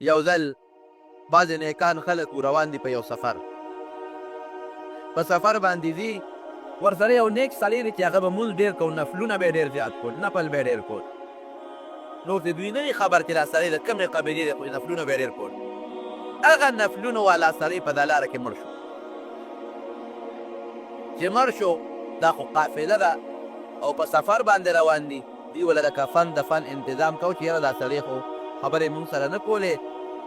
یو ځل بعضې نیکان خلک روان دي په یو سفر په سفر باندې ځي ورسره یو نیک سړی دی چې هغه به مونځ ډېر کو نفلونه به یې ډېر زیات کول نفل به یې ډېر کول نو د دوی نه وي خبر چې دا سړی د کومې قبیلې دی خو نفلونه به یې ډېر کول هغه نفلونه والا سړی په دا لاره کې مړ شو چې مړ شو دا خو قافله ده او په سفر باندې روان دي دوی وله د کفن دفن انتظام کو چې یاره دا سړی خو خبرې مونږ سره نه کولې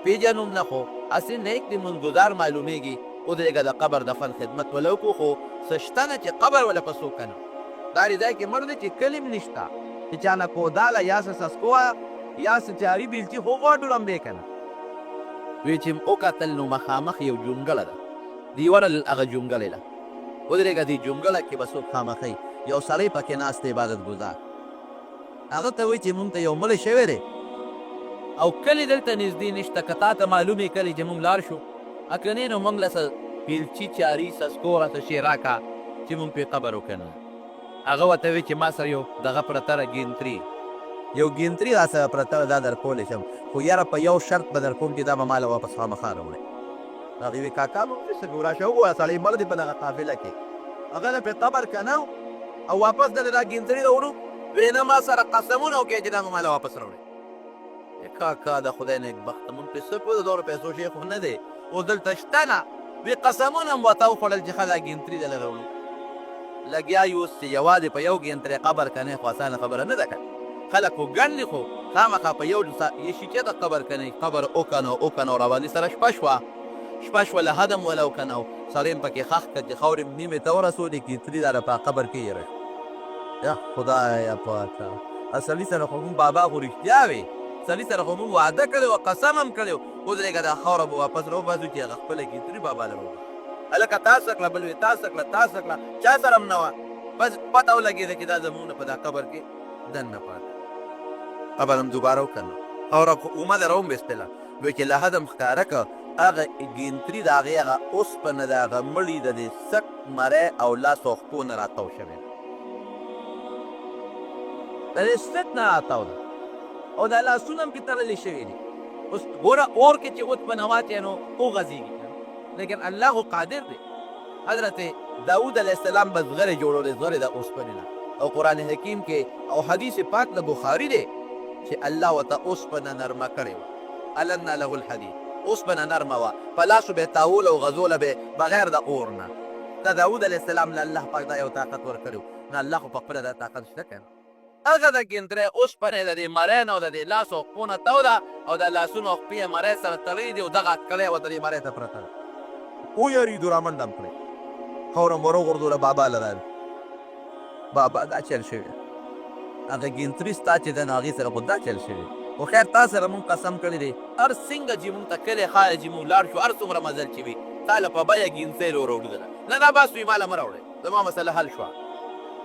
پیژنو نه خو هسې نیک دی مونځګزار معلومیږي ودرېږه د قبر دفن خدمت وله وکړو خو څه شته نه چې قبر وله په څوک کنه دا ځای کې مړ دی چې کلي هم نشته چې چا نه کوداله یا څه سسکوه یا څه چاري بیلچي خو غوټ ړمبې که نه وی چې وکتل نو مخامخ یو جونګله ده دیواره هغه جونګلې ده ودرېږه دې جونګله کې به څوک خامخی یو سړی پکې ناست عبادت ګزار هغه ته وایي چې مونږ ته یو مړی شوی دی او کلی دلته نږدې نشته که تا ته معلوم یې کلی چې مونږ لاړ شو که نه نو مونږ له څه بیلچي چاري سسکو راته شی راکړه چې مونږ پرې قبر وکړو هغه ورته وایي چې ما سره یو دغه پرته ده ګینتري یو ګینتري را سره پرته ده دا در کولی شم خو یاره په یو شرط به در کوم چې دا به ما له واپس خامخا راوړی هغې وایي کاکا مونږ څه کوو راشه وګوره سړی مړ دی په دغه قافله کې هغه نه پرې قبر که نه او واپس دله دا ګینتري ته وړو وایي نه ما سره قسمونه وکړې چې دا به ما له واپس راوړی کاکا د خدای نیکبخته مونږ پرې څه کوو د دومره پیسو شی خو نه دی اوس دلته شته نه وی قسمونه هم ورته وخوړل چې ښه دا ګینتري دله راوړو لګیا یې اوس چې یوازې په یو ګینترې قبر کنی خو اسانه خبره نه ده که خلک خو ګڼلي خو خامخا په یو شیچې د قبر کنی قبر وکنو رواني سره شپه شوه له هدم وله وکنو سړی هم پکې خښ کړه چې خاورې نیمې ته ورسولې ګینتري داره په قبر کې یې یا خدایه پاکه سړي سره خو مونږ بابا خو رښتیا وې سړي سره خو مونږ وعده کړی و قسم هم کړی و ودرېږه دا خاوره به واپس راوباسو چې هغه خپله ګینتري بابا له وباسو هلکه تاسو کړه بل وی تاسو کړه چا سره هم نه وه بس پته ولګېده چې دا زمونږ نه په دا قبر کې دننه پاته قبر هم دوباره وکړه خاوره خو اومه ده راومبېستله وایي چې له حده م ښکاره کړه هغه ګینتري د هغې هغه اوسپنه د هغه مړي د دې سک مری او لاس او خپو نه راتاو شوی د دې سک نه راتاو ده او دا لاسونه هم پکې تړلې شوي دي اوس ګوره اور کې چې اوسپنه واچوې نو وغځېږي لیکن الله خو قادر دی حضرت داود علیه السلام به زغرې جوړولې زغرې د اوسپنې نه او قرآن حکیم کې او حدیث پاک د بخاري دی چې الله ورته اوسپنه نرمه کړې وه النا له الحدید اوسپنه نرمه وه په لاسو به یې تاوله او غځوله به بغیر د اور نه دا داود علیه السلام له الله پاک دا یو طاقت ورکړی و نو الله خو په خپله دا طاقت شته که نه هغه د ګینترۍ اوسپنې د دې مرۍ نه او د دې لاس او خپو نه تو ده او د لاسونو او خپې یې مرۍ سره تړلي دي او دغه اټکلی ورته دې مرۍ ته پرته ده ویرېدو رامنډه م کړې خاوره م وروغورځوله بابا له راغلې بابا دا چل شوی هغه ګینتري ستا چې ده نو هغې سره خو دا چل شوی خو خیر تا سره مونږ قسم کړی دی هر څنګه چې مونږ ته کلی ښار چې مونږ لاړ شو هر څومره مزل چې وي تا له په بیه ګینتۍ راوړېدله نه دا بس وي ما له مه راوړئ زما مسله حل شوه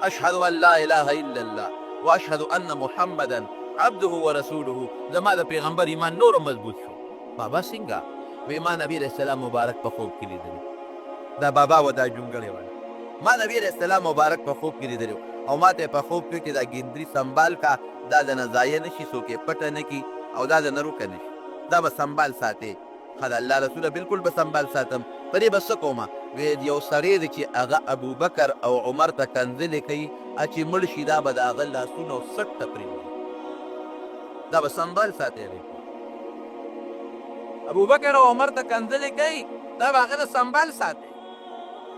اشهد ان لا اله الا الله واشهد ان محمدا عبده ورسوله زما د پیغمبر ایمان نور مضبوط شو بابا څنګه وی ما نبی علیه السلام مبارک په خوب کې لیدلی دا بابا و دا جونګړې وله ما نبی علیه السلام مبارک په خوب کې لیدلی او ما ته په خوب کې چې دا ګیندري سنبال کا دا د نه ضایع نه شي څوک یې پټه نه کي او دا د نه روکه نه شي دا به سنبال ساتې ښه د الله رسوله بلکل به سنبال ساتم په دې به څه کومه وی یو سړی دی چې هغه ابوبکر او عمر ته کنځلې کوي چې مړ شي دا به د هغه لاسونه او سټ ته پرېږدي دا به سنبال ساتې دی ابوبکر او عمر ته کنځلې کوي دا به هغه د سنبال ساتې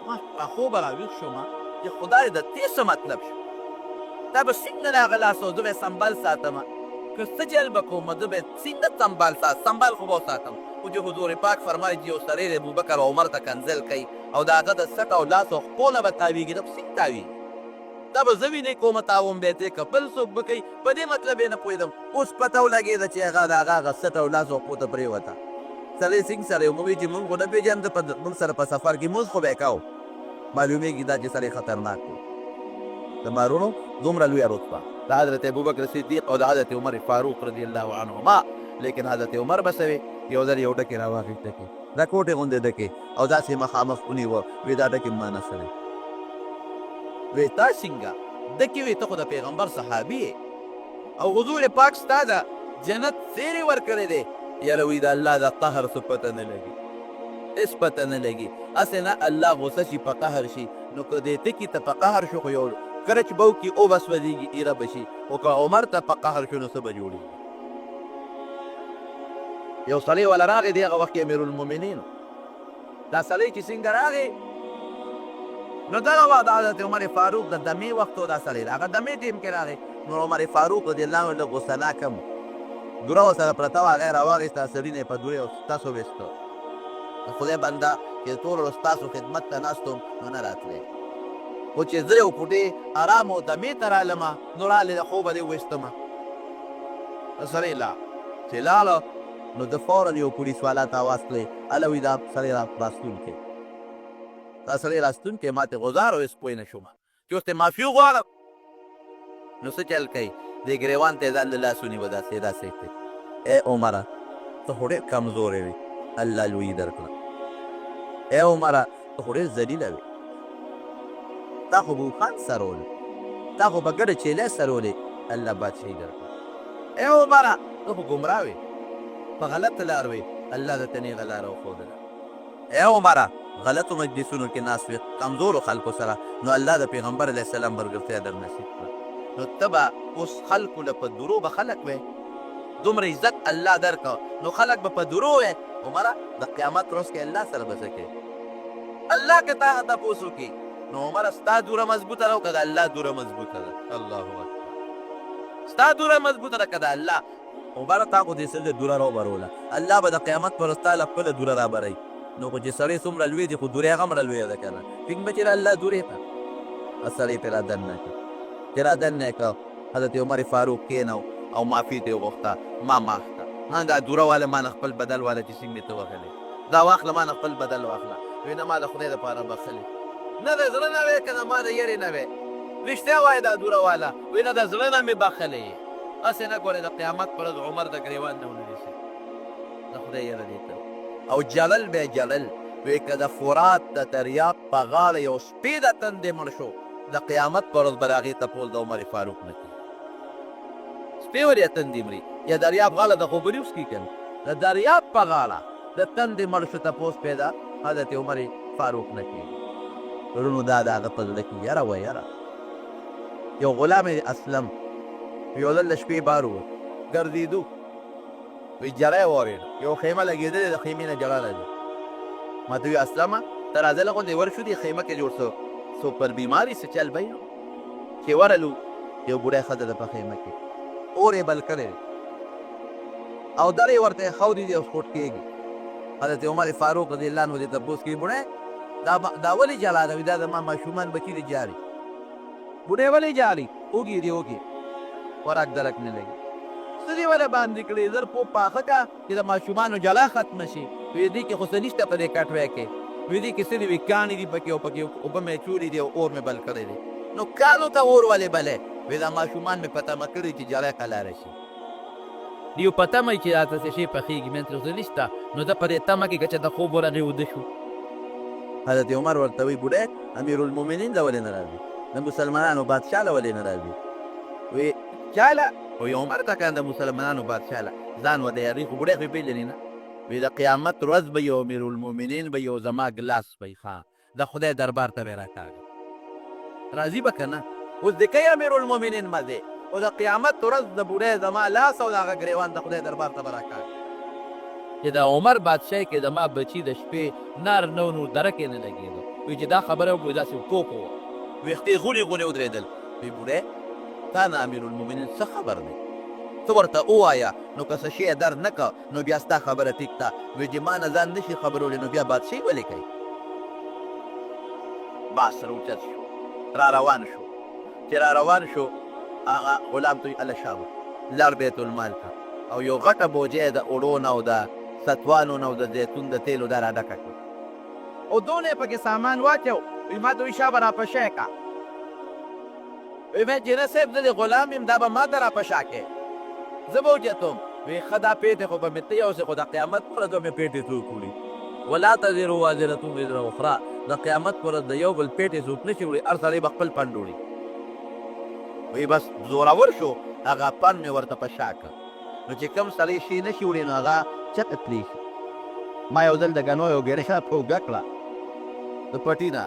ما په خوبه راویښ شومه چې خدای د دې څه مطلب شو دا به څنګه د هغه لاس او زه به یې سنبال ساتمه که څه جل به کومه زه به یې څنګه سنبال خو به وساتم خو چې حضور پاک فرمایي چې یو سړی د ابوبکر او عمر ته کنځل کوي او د هغه د سټ او لاس او خپو نه به تاویږي دا به څنګه تاویږي دا به زه وینې کومه تاوم به یې ته که بل څوک به کوي په دې مطلب یې نه پوهېدم اوس پته ولګېده چې هغه د هغه سټ او لاس او خپو ته پرېوته سړی څنګه سره یو موږ چې مونږ خو نه پېژنده مونږ سره په سفر کې مونځ خو به یې کوو معلومیږي دا چې سړی خطرناک و د مارونو دومره لویه رتبه د حضرت ابوبکر صدیق او د حضرت عمر فاروق رضی الله عنهما لیکن حضرت عمر به څه وې یو ځل یو ډکې راواخېسته کې دا کوټې غوندې ډکې او داسې مخامخ ونیوه وې دا ډکې ما نه سړی وې تا څنګه ډکې وې ته خو د پیغمبر صحابي یې او حضور پاک ستا د جنت زیری ورکړی دی یاره وی د الله د قهر څه پته نه لګي، هېڅ پته نه لګي. هسې نه الله غوسه شي په قهر شي، نو که دې ټکي ته په قهر شو خو یو کرچ به وکړي او به سوځېږي ایره به شي، خو که عمر ته په قهر شو نو څه به جوړېږي. یو سړی وله راغی د هغه وخت کې امیرالمؤمنین دا سړی چې څنګه راغی نو دغه وخت د حضرت عمر فاروق د دمې وخت و دا سړی هغه دمې ټیم کې راغی. نو عمر فاروق رضی الله عنه لږ غوسه ناکه و، دوره ورسره پرته وه، هغه یې راواخېسته سړي نه یې په دوره ستاسو ویسته. د خدای بنده چې ټول ورځ ستاسو خدمت ته ناست وم نو نه راتلی، خو چې زه یو پوټې ارام و دمې ته رالمه نو رالې د خوبه دې وویستمه. سړی لاړ، چې لاړه نو د فورا یو پولیس والا ته آواز کړی، هله وایي دا سړی راستونکی، دا سړی راستونکی ما ته غوزار ویست پوه نه شومه چې اوس ته معافي وغواړم. نو څه چل کوي دې ګریوان ته یې ځان له لاسه ونیوه داسې داسې کوي. ای عمره ته خو ډېر کمزوری وې، الله لویي درکړه. ای عمره ته خو ډېر ذلیله وې، تا خو به اوښان سرولې، تا خو به ګډه چیلۍ سرولې، الله بادشاهي درکړه. ای عمره ته خو ګمراه وې، په غلطه لار وې، الله درته نیغه لاره وښودله. ای عمره غلطو مجلسونو کې ناست وې کمزورو خلکو سره، نو الله د پیغمبر علیه السلام ملګرتیا در نصیب کړه. نو ته به اوس خلکو له په درو به خلک وې، دومره عزت الله درکړه نو خلک به په درو وې. عمره د قیامت ورځ کې الله سره به څه کوې؟ الله که تا تپوس وکړي نو عمره ستا دوره مضبوطه ده او که د الله دوره مضبوطه ده؟ الله اکبر. ستا دوره مضبوطه ده که د الله؟ عمره تا خو دې سړي دوره راوبروله، الله به د قیامت پر ورځ تا له خپله دوره رابروي. نو خو چې سړی څومره لوی دی خو دوره یې هغه لویه ده که نه، ټینګ به چې د الله دورې ته سړی پرې رادننه کړه. چې رادننه یې کړه حضرت عمر فاروق کېنو او معافي ته یې غوښته، ما معاف کړه. دا دوره والا ما نه خپل بدل والا چې څنګه ته وهلې دا واخله، ما نه خپل بدل واخله. وایي نه ما د خدای دپاره بخلې، نه د زړه نه وې که نه ما د یېرې نه وې، رښتیا وایه دا دوره والا. وایي نه د زړه نه مې بخلې، هسې نه ګورې د قیامت پر ورځ عمر د ګریوان نه ونیسي، د خدای یېره دې ته. او جلل به جلل وی که د فرات د دریاب په غاړه یو سپی د تندې مړ شو د قیامت پر ورځ به د هغې تپوس د عمر فاروق نه کېږي. سپی ولې تندې مري؟ یا دریاب غاړه د خوبري وسکي که نه، د دریاب په غاړه د تندې مړ شو تپوس پې د حضرت عمر فاروق نه کېږي. ورونو دا د هغه په زړه کې یره وه یره. یو غلام اسلم یو ځل د شپې بار ووت ګرځېدو، وی جړی یې واورېده، یو خیمه لګېدلې د خیمې نه جړه راځي. ما ته وی اسلمه ته راځه له غوندې ورشو دې خیمه کې جوړ څه څوک پر بیماري څه چل بی. چې ورلو یو بوډی ښځه ده په خیمه کې، اور یې بل کړی دی او در یې ورته ایښودي دي او سپوټ کېږي. حضرت عمر فاروق رضی الله عنه دې تپوس کوي بوډی دا ولې جلا ده؟ دا زما ماشومان بچي دي جاري. بوډی ولې جاري؟ اوږې دي اوږې، خوراک درک نه لګي. څه دې ولې باندې کړې؟ زر پوه پاخه که چې د ماشومانو جلا ختمه شي. وی دې کې خو څه نشته په دې کټوی کې، وی دې کې څه دي؟ وي کاڼي دي پکې او پکې اوبه مې چولي دي او اور مې بل کړی دی. نو کانو ته اور ولې بلې؟ وی دا ماشومان مې په تمه کړي چې جلا قلاره شي. دیو په تمه چې راته څه شی پخېږي مې ترې څه نشته، نو ده په دې تمه کې که چې د خوب ورغې وده شو. حضرت عمر ورته وی بوډی امیرالمؤمنین له ولې نه راځي؟ د مسلمانانو بادشاه له ولې نه راځي؟ وی چا له؟ وی عمر ته که د مسلمانانو بادشاه له ځان و د یاري خو بوډی خو یې پېژنې نه. وی د قیامت ورځ به یو امیرالمؤمنین به یو زما ګلاس به یې ښه د خدای دربار ته به یې راکاږي. راځي به که نه؟ اوس د کوي امیرالمؤمنین مزې او د قیامت ورځ د بوډۍ زما لاس او د هغه ګریوان د خدای دربار ته به راکاږي چې د عمر بادشاهۍ کې زما بچي د شپې نار نه و نو درک یې نه لګېده. وایي چې دا خبره وکړو داسې ټوپ وه، ویښتې غونې غونې ودرېدل. وایي بوډۍ تا نه امیرالمؤمنین څه خبر دی؟ ته ورته ووایه نو که څه شی یې درد نه که نو بیا ستا خبره ټیک ده. وایي چې ما نه ځان نه شي خبرولی نو بیا بادشاهي ولې کوي؟ باس سره اوچت شو را روان شو. چې را روان شو هغه غلام ته هله شابه لار بیت المال ته او یو غټه بوجه یې د اوړو نه او د ستوانو نه او د زیتون د تیلو دا راډکه کړه او دونه یې پکې سامان واچو. وایي ما ته وایي شابه راپشی که. وایي مې چې نه صاحب زه د غلام یم دا به ما ته راپشا کې زه به اوچتم. وایي ښه دا پیټې خو به مې ته یوسې خو د قیامت په ورځ به مې پیټې څوک وړي. ولا تزر وازرة وزر اخرى. د قیامت پر ورځ د یو بل پیټې څوک نه شي وړي، هر سړی به خپل پند وړي. وایي بس زورور شو هغه پند مې ورته په شا کړ. نو چې کوم سړی شي نه شي وړي نو هغه چته پریښي. ما یو ځل د ګنو یو ګېرښه په اوږه کړه د پټي نه،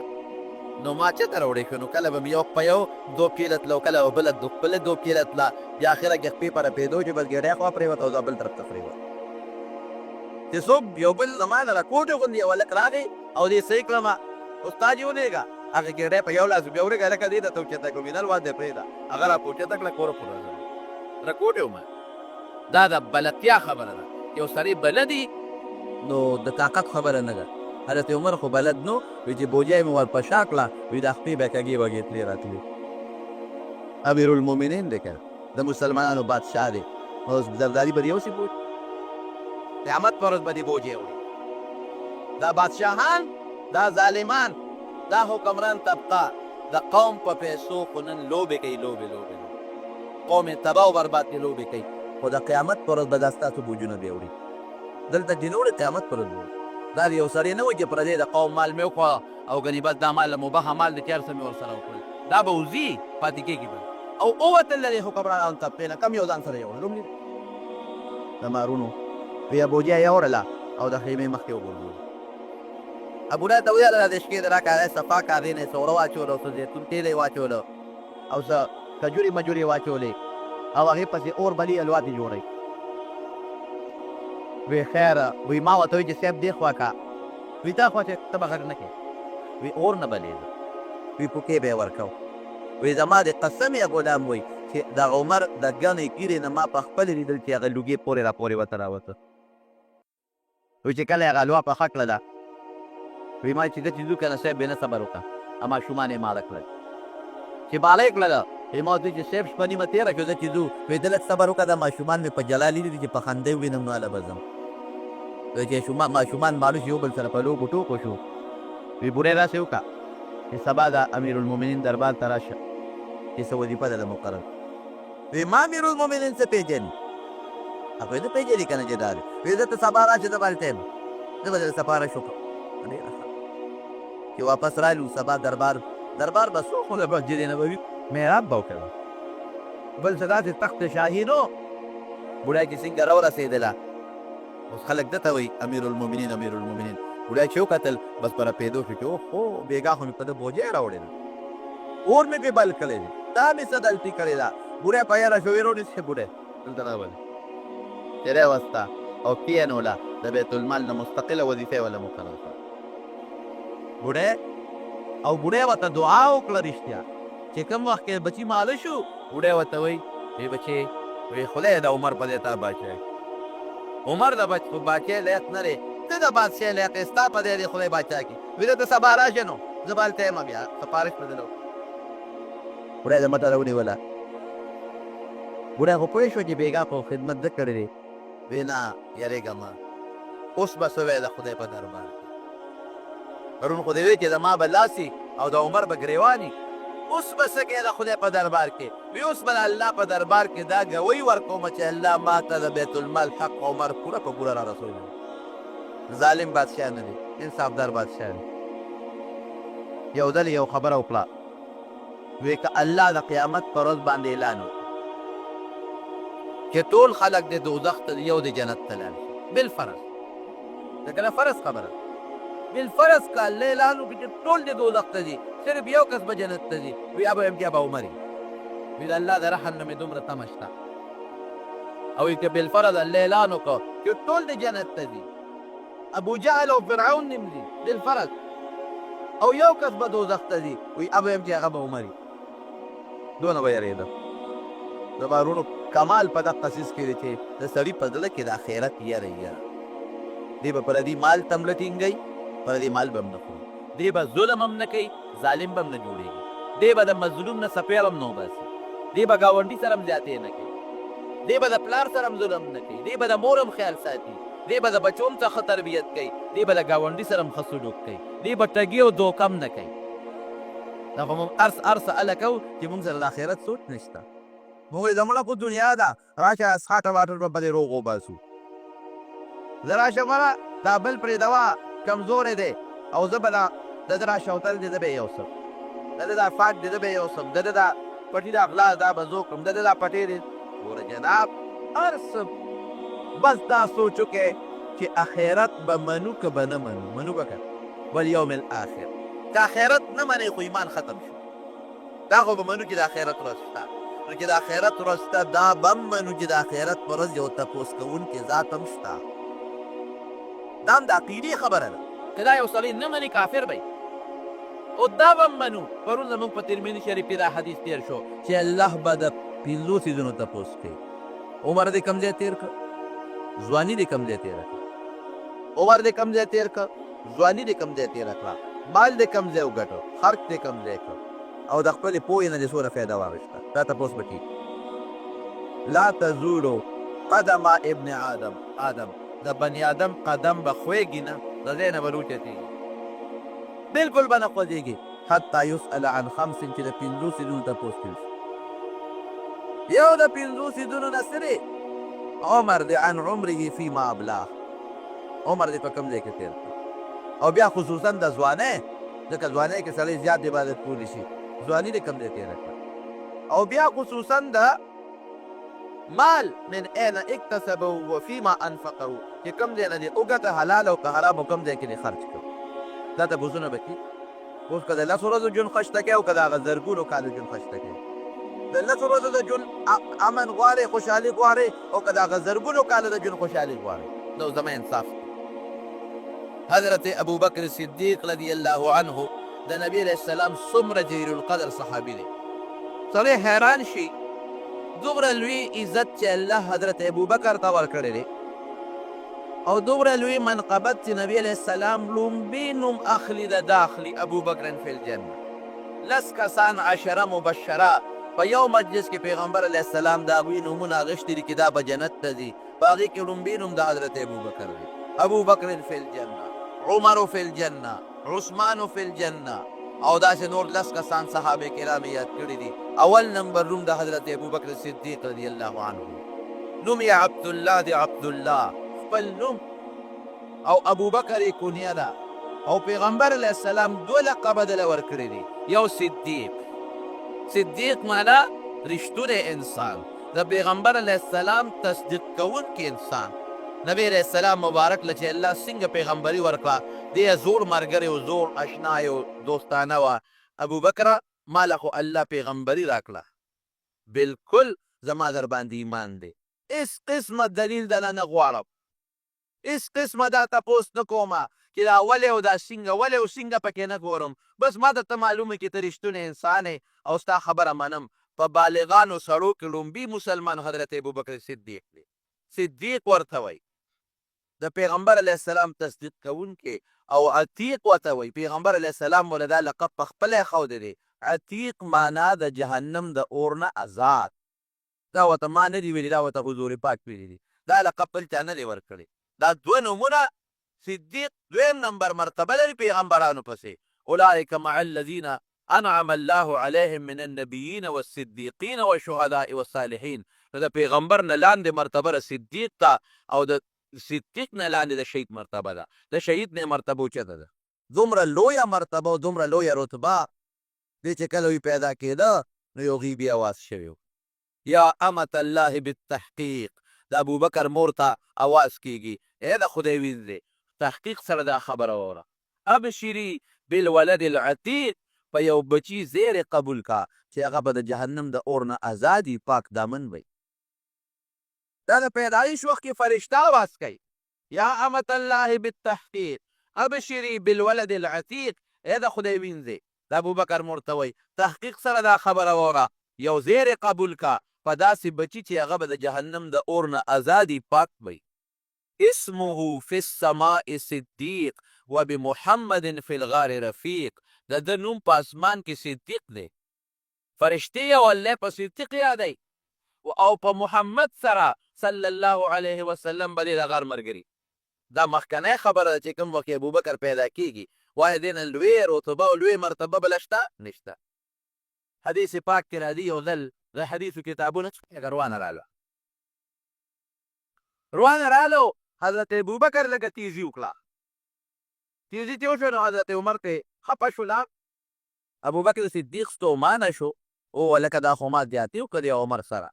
نو ما چته راوړې ښه، نو کله به مې یو په یو دو پیله تله او کله به بله بله دو پیله تله، بیا اخره کې خپې په رپېدو چې بس ګېډۍ خوا پرېوته او دا بل طرف ته پرېوته. چې څوک یو بل زما نه راکوټې غوندې یو هلک راغی او دې صحیح کړمه، استاد یې ولېږه، هغه ګېډۍ په یو لاس بیا ورېږه هلکه دې ته اوچته کړو، وینل وان دی پرېږده، هغه را په اوچته کړه کوره پورې راغله. راکوټې ومه. دا د بلدتیا خبره ده. یو سړی بلدي نو د طاقت خبره نه ده. حضرت عمر خو بلد نو، وی چې بوجۍ مې ور په شا کړه، وی دا خپې به یې کږې وږې تلې راتلې. امیرالمؤمنین دی که د مسلمانانو بادشاه دی، اوس زرداري به دې یوسې بوج قیامت پر ورځ به دې بوجۍ وړي. دا بادشاهان، دا ظالمان، دا حکمران طبقه د قوم په پیسو خو نن لوبې کوي، لوبې قوم یې تباه او برباد کې لوبې کوي، خو د قیامت پر ورځ به دا ستاسو بوجونه بیا وړي. دلته جنوړ قیامت پر ورځ وړي. دا د یو سړی نه وي چې پردی د قوم مال مې وخوړه او ګنې بس دا مال مباحه مال د چار څه مې ورسره وکړل، دا به وځي پاتې کېږي به او ووتل د دې حکمرانانو طبقې نه کم یو ځان سره یوړل. لومړي د مارونو وی ابوجۍ یې وړله او د خیمې مخکې وغورځولو. ابوجۍ ته ویله د شپې د راکړه صفا کاغذ نه سوره واچولو، څه زیتون تېل یې واچولو او څه کجورې مجورې یې واچولې او هغې پسې اور بلې الواتې جوړوي. وی خیر، وی ما ورته وی چې صاحب دې خوا کا، وی تا خوا چې ته به غږ نه کوې، وی اور نه بلېده، وی پوکې به یې ورکو. وی زما د قسم یې غلام وی چې د عمر د ګنې ګیرې نه ما په خپله لیدل چې هغه لوګې پورې را پورې ورته راوته. وی چې کله یې هغه حلوا پخه کړله، وی ما چې زه چې ځو که نه صاحب بې نه صبر وکړه، ماشومان یې ماړه کړل. چې باله یې کړله، ما ورته چې صاحب شپه نیمه تېره کړه، زه چې ځو، وی ته لږ صبر وکړه، دا ماشومان مې په جلا لیدي دي چې په خنده ووینم نو هله به ځم. چې ماشومان مالو چې یو بل سره په لوبو ټوکو شو، وی بوډۍ داسې وکړه چې سبا د امیرالمؤمنین دربار ته راشه چې څه وظیفه ده د مقرر. وی ما امیرالمؤمنین څه پېژني؟ هغه وی نه پېژني که نه چې دا دی. وی زه ته سبا راشه زه به هلته یم، زه به درته سپارښت وکړم. چې واپس رالو سبا دربار به څو خو د مسجد نبوي محراب به وکړم، بل څه داسې تخت شاهي نو. بوډۍ چې څنګه راورسېدله اوس خلک ده ته وایي امیرالمؤمنین. بوډۍ چې وکتل بس په رپېدو شو چې اوهو بېګا خو مې په ده بوجۍ راوړې ده، اور مې پرې بل کړی دی، دا مې څه غلطي کړې ده. بوډۍ په یاره شو، ویې ونیسې بوډۍ دلته راولې تېری وسته او کېنوله، د بیت المال نه مستقله وظیفه یې وله مقرر کړه. بوډۍ او بوډۍ ورته دعا وکړه رښتیا چې کوم وخت کې بچي ماله شو، بوډۍ ورته وایي وی بچې، وی خدای د عمر په دې تا بادشاهي، عمر د بادشاهۍ لایق نه دی، ته د بادشاهۍ لایق یې، ستا په دې دې خدای بادشاه کړي. وی ته سبا راشه نو زه به هلته یم، بیا سپارښت به درله وکړم. بوډۍ د مټه راونیوله. بوډۍ خو پوه شوه چې بېګا خو خدمت ده کړی دی، وی نه یارېږه مه، اوس به څه وی د خدای په دربار کې. پرون خو دې وی چې زما به لاسي او د عمر به ګرېواني، اوس به څه کوې د خدای په دربار کې؟ وی اوس به د الله په دربار کې دا ګوی ورکومه چې الله ما ته د بیت المال حق عمر پوره په پوره را رسولی. ظالم بادشاه نه دی، انصافدار بادشاه دی. یو ځل یو خبره وکړه، وی که الله د قیامت په ورځ باندې اعلان وکړي چې ټول خلک د دوزخ ته یو د جنت ته لاړ شي بالفرض، ده که نه فرض خبره بالفرض که الله اعلان وکړي چې ټول د دوزخ ته ځي، صرف یو کس به جنت ته ځي، وی ابه یم چې ابه عمر وي. وی د الله د رحم نه مې دومره تمه شته. او که بالفرض الله اعلان وکړ چې ټول د جنت ته ځي، ابو جهل او فرعون نیم ځي بالفرض، او یو کس به دوزخ ته ځي، وی ابه یم چې هغه به عمر وي. دونه به یېرېده. د بارونو کمال په دغه څیز کې دی چې د سړي په زړه کې د آخرت یره یره. دی به پردي مال ته هم نه ټینګوي، پردي مال به هم نه خوري، دی به ظلم هم نه کوي، ظالم به هم نه جوړېږي، دی به د مظلوم نه څپېړ هم نه وباسي، دی به ګاونډي سره هم زیاتې نه کوي، دی به د پلار سره هم ظلم نه کوي، دی به د مور هم خیال ساتي، دی به د بچو هم څه ښه تربیت کوي، دی به د ګاونډي سره هم ښه سلوک کوي، دی به ټګي او دوکه هم نه کوي. دا خو موږ هر څه هله کوو چې موږ سره د آخرت سوچ نشته. موږ وایو زموږ خو دنیا ده، راشه اسخاټه واټر به پرې روغ وباسو. زه راشه مړه دا بل پرېږدوه کمزوری دی، او زه به د ده راشه وتل دی زه به یې یوسم، د ده دا فاټ دی زه به یې یوسم، د ده دا پټي دا غلا دا به زه وکړم، د ده دا پټې دی. ګوره جناب هر څه بس دا سوچ وکړې چې اخرت به منو که به نه منو به که والیوم الاخر که اخرت نه منې خو ایمان ختم شو دا خو به منو چې د اخرت ورځ شته نو چې د اخرت ورځ شته دا به هم منو چې د اخرت په ورځ یو تپوس کوونکی ذات هم شته دا هم د عقیدې خبره ده که دا یو سړی نه مني کافر دی او دا به هم منو پرون زموږ په ترمذي شریف کې دا حدیث تیر شو چې الله به د 5 څیزونو تپوس کوي عمر دې کوم ځای تیر کړ ځواني دې کوم ځای تېره کړه عمر دې کوم ځای تیر کړه ځواني دې کوم ځای تېره کړه مال دې کوم ځای وګټه خرڅ دې کوم ځای کړه او د خپلې پوهې نه دې څومره فایده واخیسته دا تپوس به کېږي لا تزولو قدم ابن آدم د بني آدم قدم به خوږي نه د ځای نه به راوچتېږي بلکل به نه خوځېږي حتی یسأل عن خمس چې د 5 څیزونو تپوس کېږي یو د 5 څیزونو نه څه دی عمر دې عن عمره فيما ابلاه عمر دې په کوم ځای کې تېر کړ او بیا خصوصا د ځوانۍ ځکه ځوانۍ کې سړی زیات عبادت کولی شي ځواني دې کوم ځای تېره کړه او بیا خصوصا د مال من اين اکتسبه وفيما انفقه چې کوم ځای نه دې وګټه حلال او که حرام کوم ځای کې دې خرچ کړ دا تپوسونه به کېږي اوس که د 10 ورځو ژوند خشته کوي او که د هغه زرګونو کالو ژوند خشته کوي د 10 ورځو د ژوند امن غواړې خوشحالي غواړې او که د هغه زرګونو کالو د ژوند خوشحالي غواړې نو زما انصاف حضرت ابو بکر صدیق رضی الله عنه د نبی علیه السلام څومره جلیل القدر صحابي دی سړی حیران شي دومره لوی عزت چې الله حضرت ابو بکر ته ورکړی دی او دومره لوی منقبت چې نبی علیه السلام لومبي نوم اخلي د داخلي ابو بکر فی الجنه 10 کسان 10 مبشره په یو مجلس کې پیغمبر علیه السلام د هغوی نومونه اخیستي دي چې دا به جنت ته ځي په هغې کې لومبي نوم د حضرت ابو بکر دی ابو بکر فی الجنه عمر فی الجنه عثمان فی الجنه او داسې نور 10 کسان صحابه کرام یاد کړي دي اول نمبر نوم د حضرت ابو بکر صدیق رضی الله عنه نوم یې عبدالله دی عبدالله خپل نوم او ابو بکر یې کنیه ده او پیغمبر علیه السلام 2 لقبه دله ورکړي دي یو صدیق معنا رښتونی انسان د پیغمبر علیه السلام تصدیق کوونکی انسان نبی علیه السلام مبارک له چې الله څنګه پیغمبري ورکړه دی زور ملګری و زور اشنا یو دوستانه وه ابو بکره ما له خو الله پیغمبري راکړه بلکل زما در باندې ایمان دی هېڅ قسمه دلیل دله نه غواړم هېڅ قسمه دا تپوس نه کومه چې دا ولې او دا څنګه پکې نه ګورم بس ما درته معلومه کې ته رښتونی انسان او ستا خبره منم په بالغانو سړو کې لومبي مسلمان حضرت ابوبکر صدیق دی صدیق ورته وایي د پیغمبر علیه السلام تصدیق کوونکی او عتیق ورته وایي پیغمبر علیه السلام ورله دا لقب په خپله ښودی دی عتیق معنا د جهنم د اور نه آزاد دا ورته ما نه دي ویلي دا ورته حضور پاک ویلي دي دا لقب بل چا نه دی ورکړی دا 2 نومونه صدیق 2 نمبر مرتبه لري پیغمبرانو پسې اولئک مع الذین انعم الله عليهم من النبيين والصديقين والشهداء والصالحين د پیغمبر نه لاندې مرتبه صدیق ته او د صدیق نه لاندې د شهید مرتبه ده د شهید نه مرتبه اوچته ده دومره لویه مرتبه او دومره لویه رتبه دې چې کله وی پیدا کېده نو یو غیبي اواز شوی یا امة الله بالتحقیق د ابوبکر مور ته اواز کېږي ای د خدای ویندې تحقیق سره دا خبره وره ابشري بالولد العتیق په یو بچي زیر قبول کا چې هغه به د جهنم د اور نه ازادي پاک دامن وي دا د پیدایش وخت کې فرشته اواز کوي یا امة الله بالتحقیق ابشري بالولد العتیق ای د خدای ویندې د ابوبکر مور ته وایي تحقیق سره دا خبره وره یو زیر قبول کا په داسې بچي چې هغه به د جهنم د اور نه ازادي پاک وي اسمه فی السماء صدیق وبمحمد فی الغار رفیق د ده نوم په اسمان کې صدیق دی فرشتې یې والله په صدیق یادی او په محمد سره صلی الله علیه وسلم به د غار ملګري دا مخکنی خبره ده چې کوم وخت ابوبکر پیدا کېږي وایي دې نه لوی رتبه او لوی مرتبه بله شته نشته حدیث پاک کې راځي یو ځل د حدیثو کتابونه روانه رالو حضرت ابوبکر لږه تیزي وکړه تیزي چې وشوه نو حضرت عمر ته خفه شوله ابوبکر صدیق ستومانه شو او لکه دا خو ما زیاتي وکړې عمر سره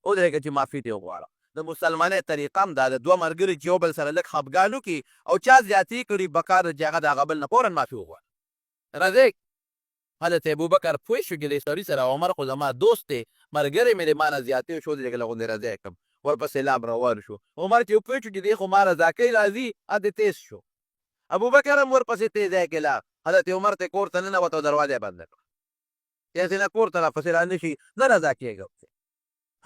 ودرېږه چې معافي ترې وغواړه د مسلمانۍ طریقه هم دا ده، دوه ملګري چې یو بل سره لږ خفګان وکړي او چا زیاتې کړي بقا ده چې هغه د هغه بل نه فوراً معافي وغواړي. راځئ حضرت ابوبکر پوه شو چې د سړي سره عمر خو زما دوست دی، ملګری مې د ما نه زیاتې شو، دې لږ غوندې رضا یې کړم. ورپسې لام روان شو. عمر چې وپوه شو چې دی خو ما رضا کوي راځي، هلته تیز شو. ابوبکر هم ورپسې تیزی کې لاړ. حضرت عمر ته کور ته ننوت او دروازه یې بنده کړه. چې نه کور ته راپسې رانشي نه رضا کېږم.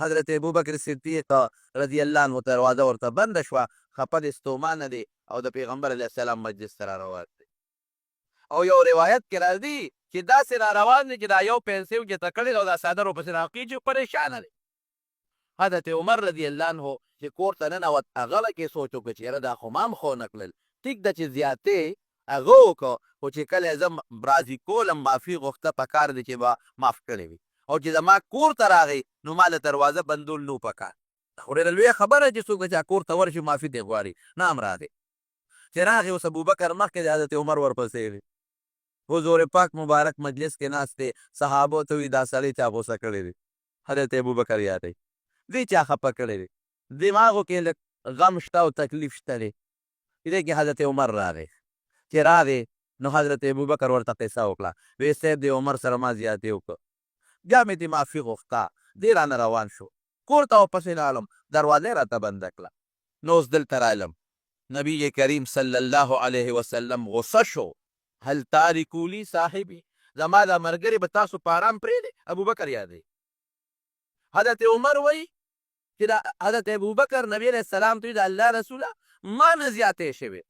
حضرت ابوبکر صدیق رضی الله عنه دروازه ورته بنده شوه، خفه د ستومانه دی او د پیغمبر علیه السلام مجلس ته را روان دی. او یو روایت کې راځي چې داسې را روان دی چې دا یو پیسې وجته کړې ده او دا څادر ورپسې راقي چې پریشانه دی. حضرت عمر رضی الله عنه چې کور ته ننوت هغه کې سوچ وکړه چې یاره دا خو ما هم خو نه کړل، ټیک ده چې زیاتې هغه وکړه، خو چې کله زه راضي کولم معافي غوښته پکار دی چې به معاف کړې وي، او چې زما کور ته راغی نو ما له دروازه بندول نو پکار. خو ډېره لویه خبره چې څوک د چا کور ته ورشي معافي دې غواړي، نه هم راغی. چې راغی اوس ابوبکر مخکې د حضرت عمر ورپسې دی. حضور پاک مبارک مجلس کې ناست دی، صحابو ته وایي دا سړی چا غوسه کړی دی. حضرت ابوبکر یادوي دی چا خفه کړی دی، دماغو کې لږ غم شته او تکلیف شته دی. دې کې حضرت عمر راغی. چې راغی نو حضرت ابوبکر ورته قصه وکړه، وی صاحب د عمر سره ما زیاتې وکړه، بیا مې دې معافي غوښته، دې رانه روان شو. کور ته واپسې لاړم، دروازه یې راته بنده کړه. نو اوس دلته رالم، نبی کریم صلی الله علیه وسلم غصه شو. هل تارکو لی صاحبي، زما دا ملګري به تاسو په ارام پرېږدئ؟ ابوبکر یادوي. حضرت عمر وایي چې دا حضرت ابوبکر نبی علیه السلام ته وایي د الله رسوله ما نه زیاتې شوې،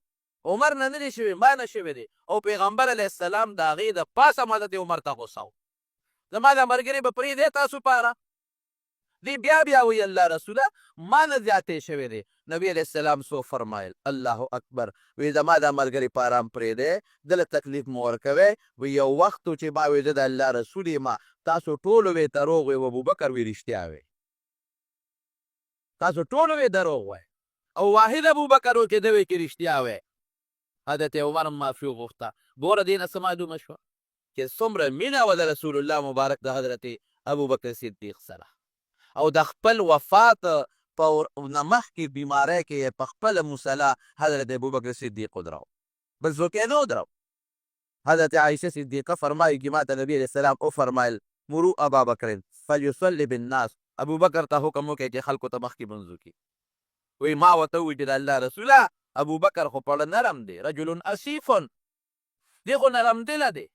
عمر نه نه دی شوې، ما نه شوې دی. او پیغمبر علیه السلام د هغې د پاسه حضرت عمر ته غوسه و، زما دا ملګري به پرېږدی تاسو په اره؟ دی بیا وی الله رسوله ما نه زیاتې شوی دی. نبی علیہ السلام سو فرمایل الله اکبر، وی زما دا ملګری په ارام پرېږدی، دله تکلیف مو ورکوئ. وی یو وخت و چې ما وی زه د الله رسول یم، تاسو ټولو وی دروغ وی، ابوبکر وی رښتیا وی، تاسو ټولو وی دروغ وی، او واحد ابوبکر و چې ده وی چې رښتیا وی. حضرت عمر هم معافي وغوښته. ګوره دې نه څه معلومه شوه چې څومره مینه وه د رسول الله مبارک د حضرت ابوبکر صدیق سره، او د خپل وفات په نه مخکې بیماری کې په خپله مصله حضرت ابوبکر صدیق ودرو، بل څوک یې نه ودرو. حضرت عایشه صدیقه فرمایي چې ما ته نبي علیه السلام وفرمایل مرو ابا بکر فلیصلي بالناس، ابوبکر ته حکم وکړئ چې خلکو ته مخکې لمونځ وکړي. وی ما ورته ووایي چې د الله رسوله ابوبکر خو پړه نرم دی، رجل اسیف دی، خو نرم دله دی،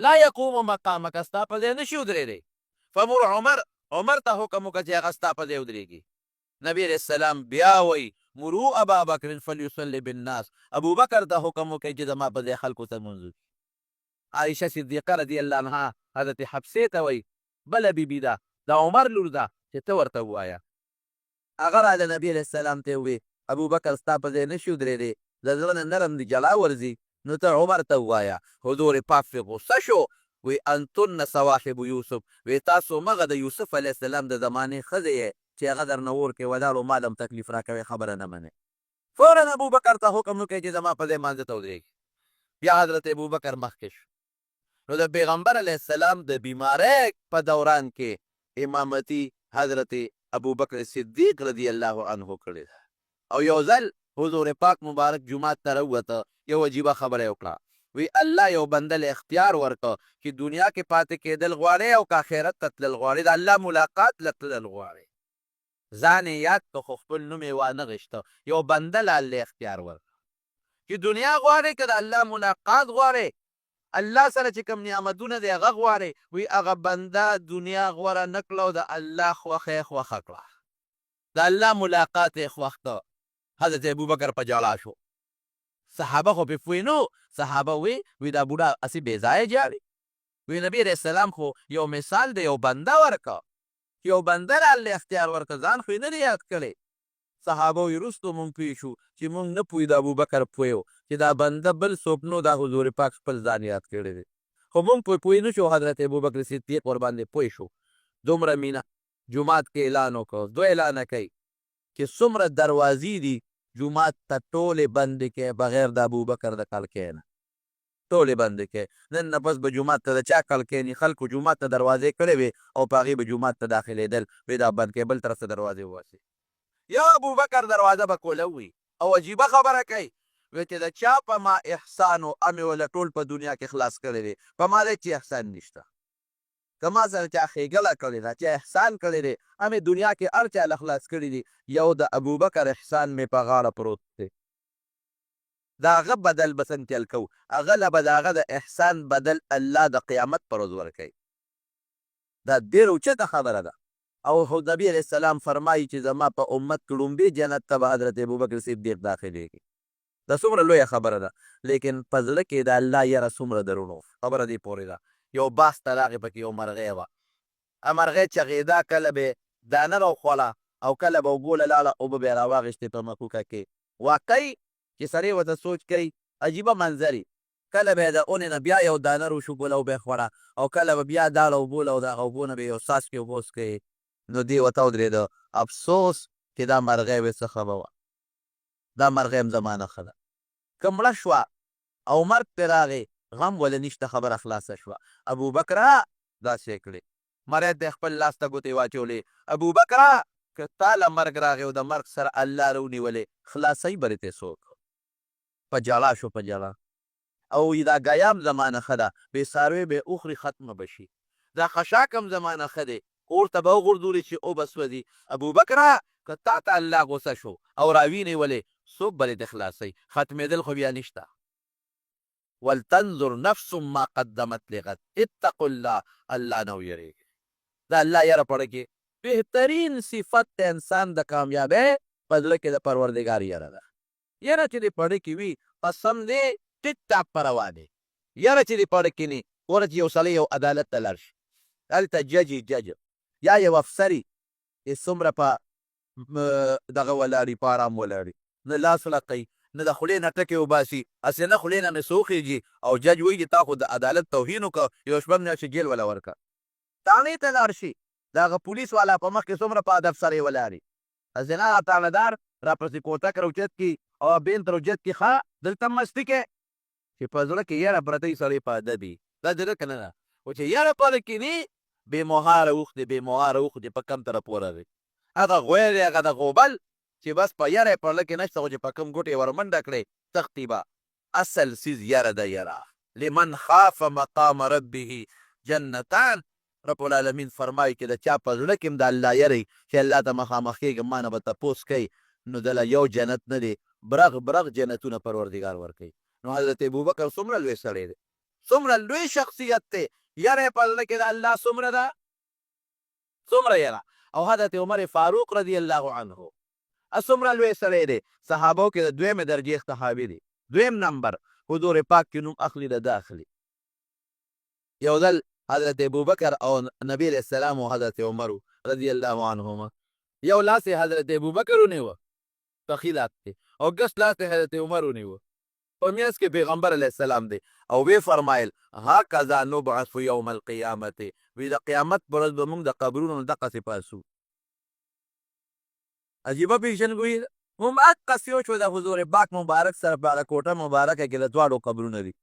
لا یقوم مقامک، ستا په ځای نشي ودرېدی. فمر عمر ته حکم وکړه چې هغه ستا په ځای ودرېږي. نبی علیه السلام بیا وایي مرو ابا بکر فلیصلي بالناس، ابوبکر ته حکم وکړئ چې زما په ځای خلکو ته لمونځ وکړي. عایشه صدیقه رضی الله عنها حضرت حفصې ته وایي بله بیبي ده، د عمر لور ده، چې ته ورته ووایه. هغه راله نبی علیه السلام ته ووایي ابوبکر ستا په ځای نشي ودرېدی، د زړه نه نرم دی، جلا ورځي، نو ته عمر ته ووایه. حضور پاک پرې غصه شو، وی انتن صواحب یوسف، وی تاسو مغه د یوسف علیه السلام د زمانې ښځې یې چې هغه درنه اور کې ولاړ و، ما لم تکلیف راکوي، خبره نه منې. فورا ابوبکر ته حکم وکړئ چې زما په ځای مانځه ته ودرېږي. بیا حضرت ابوبکر مخکې شو. نو د پیغمبر علیه السلام د بیمارۍ په دوران کې امامتي حضرت ابوبکر صدیق رضی الله عنه کړې ده. او یو ځل حضور پاک مبارک جومات ته راووته، یو عجیبه خبره یې وکړه. وی الله یو بنده له اختیار ورکړه چې دنیا کې پاتې کېدل غواړي او که آخرت ته تلل غواړي، د الله ملاقات له تلل غواړي، ځان یې یاد کړه خو خپل نوم یې وانه غېشته. یو بنده له الله اختیار ورکړه چې دنیا غواړي که د الله ملاقات غواړي، الله سره چې کوم نعمتونه دی هغه غواړي. وی هغه بنده دنیا غوره نه کړه او د الله خوښه یې خوښه کړه، د الله ملاقات یې خوښ کړه. حضرت ابوبکر په ژړا شو. صحابه خو پې پوه نه، صحابه وی دا بوډا هسې بې ځایه ژاړي. وی نبي علیه السلام خو یو مثال دی، یو بنده ورکړه، یو بنده له الله اختیار ورکړه، ځان خو یې نه دی یاد کړی. صحابه وی وروستو مونږ پوه شو چې مونږ نه پوهېږو، د ابوبکر پوه و چې دا بنده بل څوک نو، دا حضور پاک خپل ځان یاد کړی دی. خو مونږ پوه نه شو، حضرت ابوبکر صدیق ورباندې پوه شو. دومره مینه جومات کې اعلان وکړ، دوه اعلانه کوي چې څومره دروازې دي جومات ته ټولې بندې کړئ بغیر د ابوبکر د کړکۍ نه، ټولې بندې کړئ. نن نه پس به جومات ته د چا کړکۍ نه، خلکو جومات ته دروازې کړې وې او په هغې به جومات ته داخلېدل، وی دا بند کړئ، بل طرف ته دروازې وباسئ. یا ابوبکر دروازه به کوله وي او عجیبه خبره کوي وی چې د چا په ما احسان و امې وله ټول په دنیا کې خلاص کړی دی په ما دی چې احسان نشته که ما سره چا ښېګله کړې ده چې احسان کړی دی امې دنیا کې هر چا له خلاص کړي دي یو د ابوبکر احسان مې په غاړه پروت دی د هغه بدل به څنګه تل کوو هغه له به د هغه د احسان بدل الله د قیامت پر ورځ ورکوي دا ډېر اوچته خبره ده او نبی علیه السلام فرمایي چې زما په امت کې لومبي جنت ته به حضرت ابوبکر صدیق داخلېږي دا څومره لویه خبره ده لیکن په زړه کې د الله یره څومره درونو خبره دې پورې ده یو باز ته راغې پکې یو مرغۍ وه مرغۍ چغېدا کله به دانه راوخوړه او کله به اوبو له لاړه اوبه به یې راواغېستې په مکوکه کې واقعي چې سړی ورته سوچ کوي عجیبه منظرې کله به یې د اونې نه بیا یو دانه روشوبوله او به یې خوړه او کله به بیا داړه اوبوله او د هغه اوبو نه به یو څاڅکې اوبه وڅښئ نو دې ورته ودرېده افسوس چې دا مرغۍ وې څه ښه به وه دا مرغۍ هم زما نښه ده که مړه شوه او مرګ پرې راغی غم ولې نشته خبره خلاصه شوه ابوبکره داسې کړې مرۍ ته خپل لاس ته ګوتې واچولې ابوبکره که تا له مرګ راغی او د مرګ سره الله راونیولې خلاصوي به دې څوک په جړا شو په جړا او دا ګیام زمانه ښه ده بې څاروی به اخري ختمه به شي دا خشاک هم زمانه ښه دی اور ته به وغورځولې چې او به سوځي ابوبکره که تا ته الله غوسه شو او راوینیولې څوک به دې خلاصوي ختمېدل خو بیا نشته ولتنظر نفس ما قدمت لغد اتقوا الله الله نه ویریږي دا الله یره پړه کې بهترین صفت د انسان د کامیابۍ په زړه کې د پروردګار یره ده یره چې دې پړه کې وي قسم دې ټیک ټاک په روان دی یره چې دې پړه کې نه ګوره چې یو سړی یو عدالت ته لاړ شي هلته جج یا یو افسري چې څومره په دغه ولاړي په ارام ولاړي نه لاس لقوي نه د خولې نه ټکې وباسي هسې نه خولې نه مې څه وخېږي او جج وایي چې تا خو د عدالت توهین وکړه یو شپږ میاشتې جیل وله ورکړه تاڼې ته لاړ شي د هغه پولیس والا په مخ کې څومره په ادب سره یې ولاړي هسې نه هغه تاڼهدار راپسې کوټک راوچت کړي او بین ته راوچت کړي ښه دلته مستي کې چې په زړه کې یاره پرته وي سړی په ادب وي دا زړه که نه ده خو چې یاره پرې کښېني بې مهاره اوښتې بې مهاره اوښتې په کم طرف ورغی هغه غوی دی هغه د غوبل چې بس په یره یې پړله کې نشته خو چې په کوم ګوټې ور منډه کړې تښتي به اصل سیز یره ده یره لمن خاف مقام ربه جنتان رب العالمین فرمایي چې د چا په زړه کې هم د الله یری چې الله ته مخامخ کېږم ما نه به تپوس کوي نو دله یو جنت نه دی برغ برغ جنتونه پروردګار ورکوي نو حضرت ابوبکر څومره لوی سړی دی څومره لوی شخصیت دی یره یې په زړه کې د الله څومره ده څومره یره او حضرت عمر فاروق رضی الله عنه څومره لوی سړی دی صحابو کې د دویمې درجې صحابي دی دویم نمبر حضور پاک کې نوم اخلي د ده اخلي یو ځل حضرت ابوبکر او نبی علیہ السلام او حضرت عمر رضی الله عنهما یو لاس حضرت ابوبکر ونیوه پخې لاس دی او ګس لاس حضرت عمر ونیوه په میاس کې پیغمبر علیہ السلام دی او وی فرمایل هکذا نبعث یوم القیامت وی د قیامت پر ورځ به موږ د قبرونو دقسې پاسو عجیبه پیشنګویي هم دقسې وشوه د حضور پاک مبارک سره په هغه کوټه مبارکه کې د دواړو قبرونه دي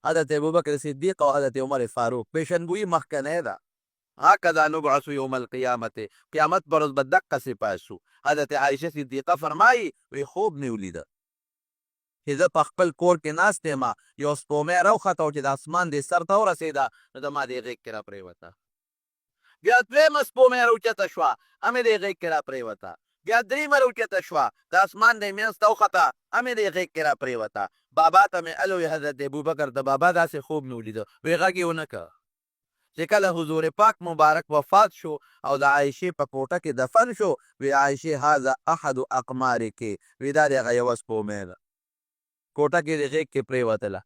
حضرت ابوبکر صدیق او حضرت عمر فاروق پیشنګویي مخکنی ده هکذا نبعث یوم القیامت قیامت پر ورځ به دقسې پاسو حضرت عایشه صدیقه فرمایي وی خوب مې ولیده چې زه په خپل کور کې ناست یم یو سپومۍ راوخته او چې د اسمان دې سر ته ورسېده نو د ما دې غېږ کې راپرېوته بیا دویمه سپومۍ راوچته شوه همې دې غېږ کې راپرېوته بیا دریمه راوچته شوه د اسمان دې منځ ته وخته همې دې غېږ کې راپرېوته بابا ته مې الوی حضرت ابوبکر د بابا داسې خوب مې ولیده وی غږ یې ونه کړه چې کله حضور پاک مبارک وفات شو او د عایشې په کوټه کې دفن شو وی عایشې هذا احد اقمارک وی دا د هغه یوه سپومۍ ده کوټه کې د غېږ کې پرېوتله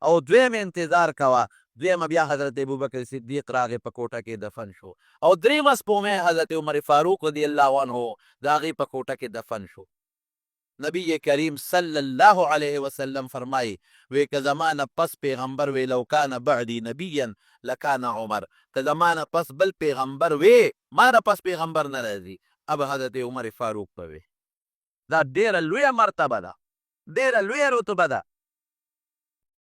او دویم انتظار کوه دویمه بیا حضرت ابوبکر صدیق راغی په کوټه کې دفن شو او دریمه سپومۍ حضرت عمر فاروق رضی الله عنه د هغې په کوټه کې دفن شو نبی کریم صلی الله علیه وسلم فرمایي وی که زما نه پس پیغمبر وی لو کان بعدی نبیا لکان عمر که زما نه پس بل پیغمبر وی ما نه پس پیغمبر نه راځي اب حضرت عمر فاروق به وی دا ډېره لویه مرتبه ده ډېره لویه رتبه ده